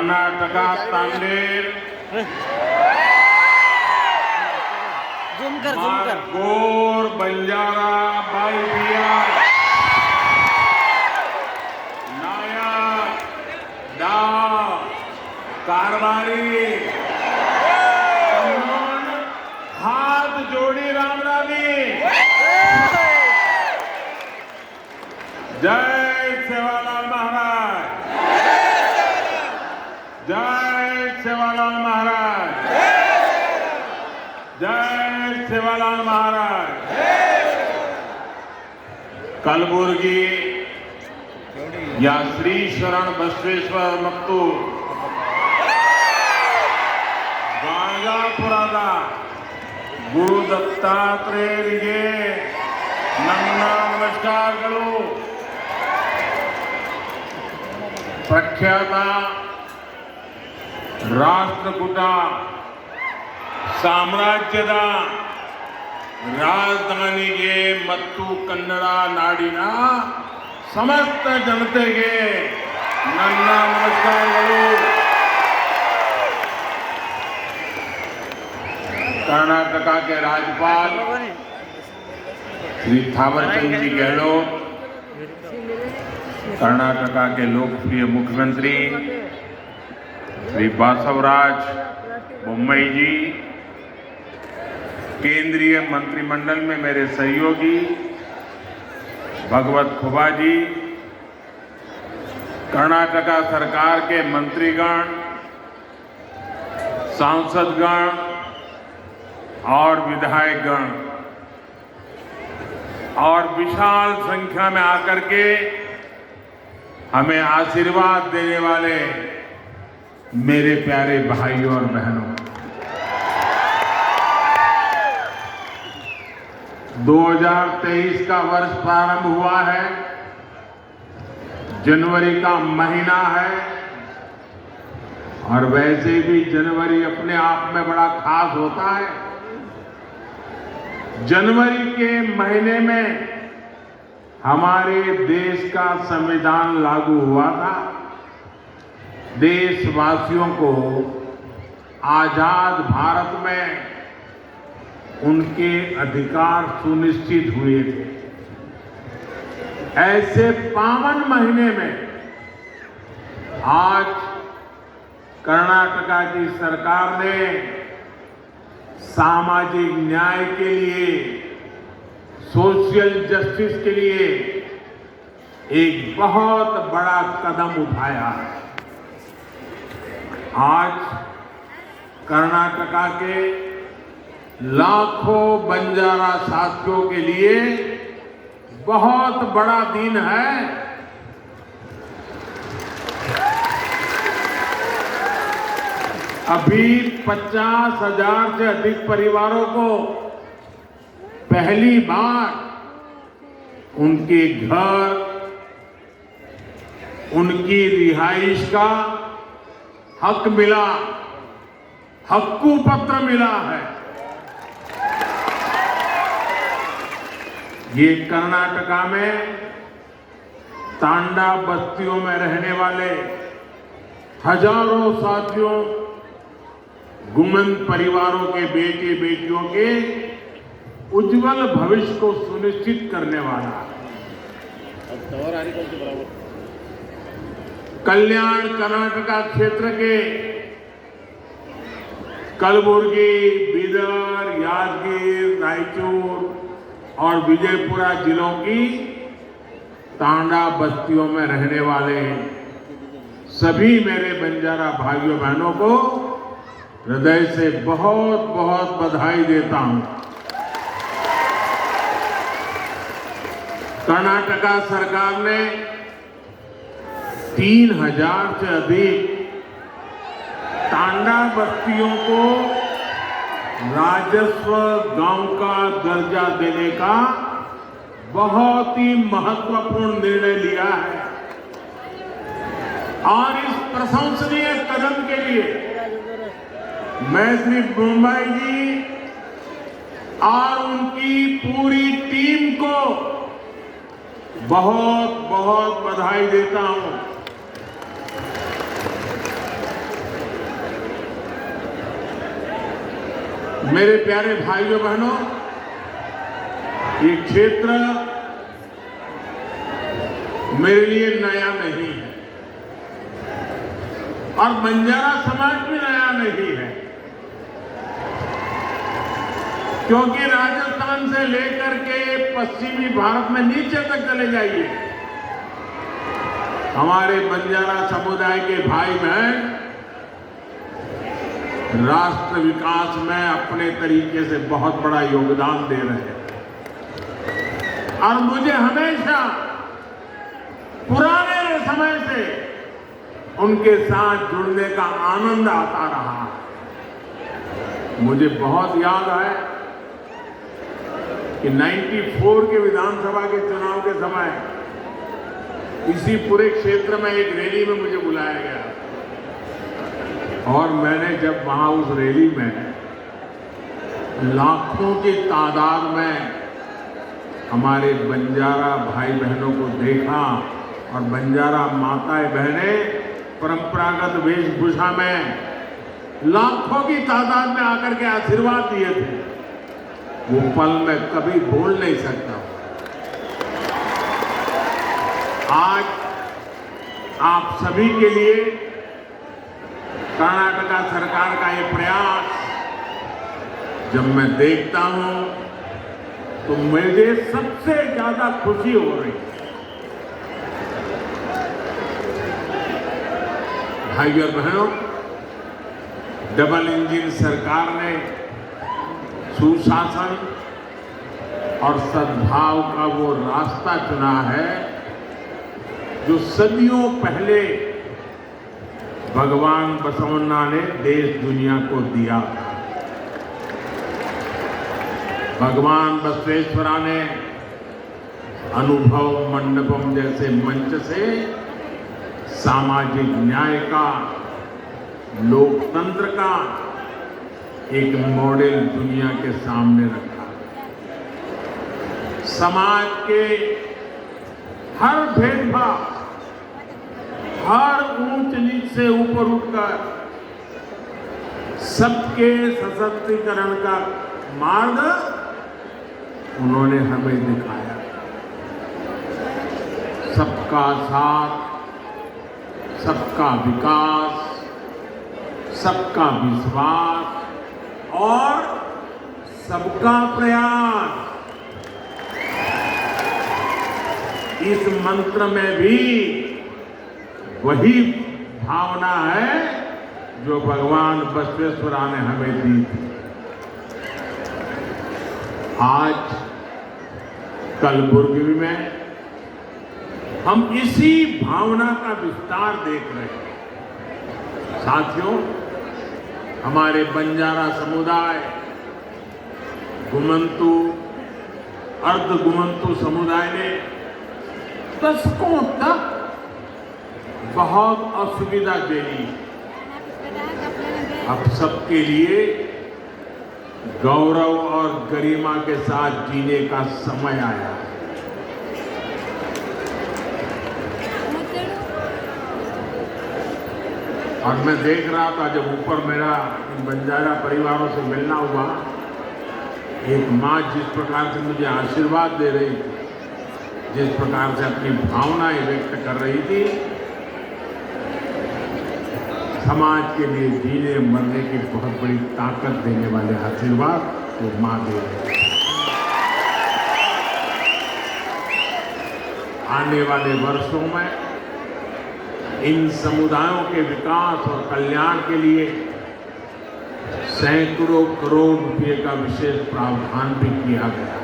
कर्नाटका तांडेर गोर बंजारा बाईबिया नायक डाव कारवारी हाथ जोड़ी रामरावी जय सेवालाल महाराज जय सेवालाल महाराज जय सेवालाल महाराज कलबुर्गी या श्री शरण बसवेश्वर ಮತ್ತು ಗಾಣಗಾಪುರದ ಗುರು ದತ್ತಾತ್ರೇಯರಿಗೆ ನನ್ನ ನಮಸ್ಕಾರಗಳು. ಪ್ರಖ್ಯಾತ ರಾಷ್ಟ್ರಕೂಟ ಸಾಮ್ರಾಜ್ಯದ ರಾಜಧಾನಿಗೆ ಮತ್ತು ಕನ್ನಡ ನಾಡಿನ ಸಮಸ್ತ ಜನತೆಗೆ ನನ್ನ ನಮಸ್ಕಾರಗಳು. कर्नाटका के राज्यपाल श्री थावरचंद जी गहलोत, कर्नाटका के लोकप्रिय मुख्यमंत्री श्री बासवराज बोम्मई जी, केंद्रीय मंत्रिमंडल में मेरे सहयोगी भगवत खुबा जी, कर्नाटका सरकार के मंत्रीगण, सांसदगण और विधायकगण और विशाल संख्या में आकर के हमें आशीर्वाद देने वाले मेरे प्यारे भाइयों और बहनों, 2023 का वर्ष प्रारंभ हुआ है। जनवरी का महीना है और वैसे भी जनवरी अपने आप में बड़ा खास होता है। जनवरी के महीने में हमारे देश का संविधान लागू हुआ था। देशवासियों को आजाद भारत में उनके अधिकार सुनिश्चित हुए थे। ऐसे पावन महीने में आज कर्नाटका की सरकार ने सामाजिक न्याय के लिए, सोशल जस्टिस के लिए एक बहुत बड़ा कदम उठाया है। आज कर्नाटका के लाखों बंजारा साथियों के लिए बहुत बड़ा दिन है। अभी 50,000 से अधिक परिवारों को पहली बार उनके घर, उनकी रिहाइश का हक मिला, हक्कू पत्र मिला है। ये कर्नाटका में तांडा बस्तियों में रहने वाले हजारों साथियों, गुमन परिवारों के बेटे बेटियों के उज्जवल भविष्य को सुनिश्चित करने वाला है। कल्याण कर्नाटका क्षेत्र के कलबुर्गी, बीदर, यादगीर, रायचूर और विजयपुरा जिलों की तांडा बस्तियों में रहने वाले सभी मेरे बंजारा भाइयों बहनों को हृदय से बहुत बहुत बधाई देता हूं। कर्नाटका सरकार ने 3,000 से अधिक तांडा बस्तियों को राजस्व गांव का दर्जा देने का बहुत ही महत्वपूर्ण निर्णय लिया है और इस प्रशंसनीय कदम के लिए मैं श्री बोम्मई जी और उनकी पूरी टीम को बहुत बहुत बधाई देता हूं। मेरे प्यारे भाइयों बहनों, ये क्षेत्र मेरे लिए नया नहीं है और बंजारा समाज भी नया नहीं है, क्योंकि राजस्थान से लेकर के पश्चिमी भारत में नीचे तक चले जाइए, हमारे बंजारा समुदाय के भाई बहन राष्ट्र विकास में अपने तरीके से बहुत बड़ा योगदान दे रहे हैं और मुझे हमेशा पुराने समय से उनके साथ जुड़ने का आनंद आता रहा। मुझे बहुत याद है कि 94 के विधानसभा के चुनाव के समय इसी पूरे क्षेत्र में एक रैली में मुझे बुलाया गया और मैंने जब वहां उस रैली में लाखों की तादाद में हमारे बंजारा भाई बहनों को देखा और बंजारा माताएं बहनें परंपरागत वेशभूषा में लाखों की तादाद में आकर के आशीर्वाद दिए थे, वो पल मैं कभी भूल नहीं सकता। आज आप सभी के लिए कर्नाटका सरकार का ये प्रयास जब मैं देखता हूं तो मुझे सबसे ज्यादा खुशी हो रही है। भाइयों और बहनों, डबल इंजन सरकार ने सुशासन और सद्भाव का वो रास्ता चुना है जो सदियों पहले भगवान बसवन्ना ने देश दुनिया को दिया। भगवान बसवेश्वरा ने अनुभव मंडपम जैसे मंच से सामाजिक न्याय का, लोकतंत्र का एक मॉडल दुनिया के सामने रखा। समाज के हर भेदभाव, हर ऊंच नीच से ऊपर उठकर सबके सशक्तिकरण का मार्ग उन्होंने हमें दिखाया। सबका साथ, सबका विकास, सबका विश्वास और सबका प्रयास, इस मंत्र में भी वही भावना है जो भगवान बसवेश्वरा ने हमें दी थी। आज कलबुर्गी में हम इसी भावना का विस्तार देख रहे हैं। साथियों, हमारे बंजारा समुदाय, गुमंतु, अर्ध गुमंतु समुदाय ने दशकों तक बहुत असुविधा झेली। अब सबके लिए गौरव और गरिमा के साथ जीने का समय आया। और मैं देख रहा था जब ऊपर मेरा इन बंजारा परिवारों से मिलना हुआ, एक माँ जिस प्रकार से मुझे आशीर्वाद दे रही थी, जिस प्रकार से अपनी भावनाएं व्यक्त कर रही थी, समाज के लिए जीने मरने की बहुत बड़ी ताकत देने वाले आशीर्वाद वो माँ दे रही है। आने वाले वर्षों में इन समुदायों के विकास और कल्याण के लिए सैकड़ों करोड़ रुपए का विशेष प्रावधान भी किया गया।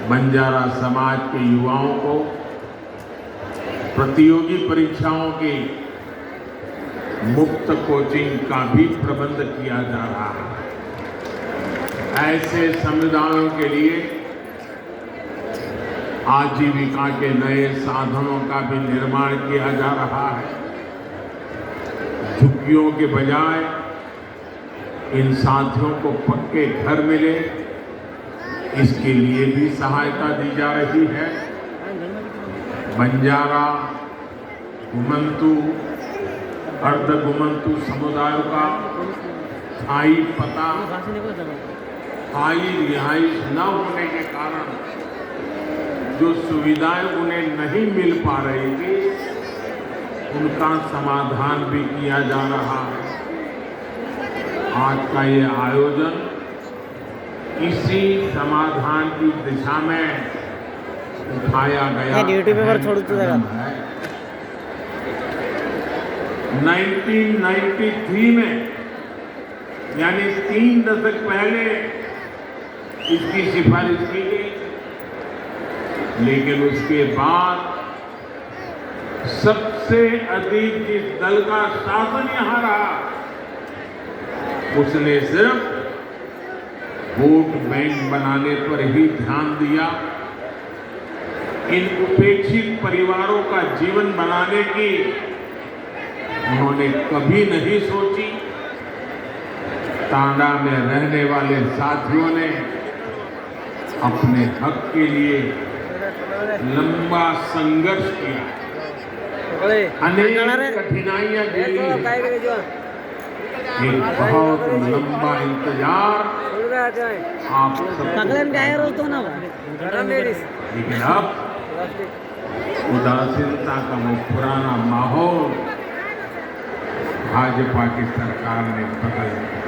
बंजारा समाज के युवाओं को प्रतियोगी परीक्षाओं की मुफ्त कोचिंग का भी प्रबंध किया जा रहा है। ऐसे समुदायों के लिए आजीविका के नए साधनों का भी निर्माण किया जा रहा है। झुग्गियों के बजाय इन साथियों को पक्के घर मिले, इसके लिए भी सहायता दी जा रही है। बंजारा, गुमंतु, अर्ध गुमंतु समुदायों का स्थायी पता, स्थायी रिहाइश न होने के कारण जो सुविधाएं उन्हें नहीं मिल पा रही थी, उनका समाधान भी किया जा रहा है। आज का ये आयोजन इसी समाधान की दिशा में उठाया गया कदम है। 1993 में, यानी 3 दशक पहले इसकी सिफारिश की गई, लेकिन उसके बाद सबसे अधिक जिस दल का शासन यहां रहा, उसने सिर्फ वोट बैंक बनाने पर ही ध्यान दिया। इन उपेक्षित परिवारों का जीवन बनाने की उन्होंने कभी नहीं सोची। तांडा में रहने वाले साथियों ने अपने हक के लिए लंबा संघर्ष किया, अनेक कठिनाइयां झेली, एक बहुत लंबा इंतजार आप सबको, लेकिन अब उदासीनता का वो पुराना माहौल भाजपा की सरकार ने बदल दिया।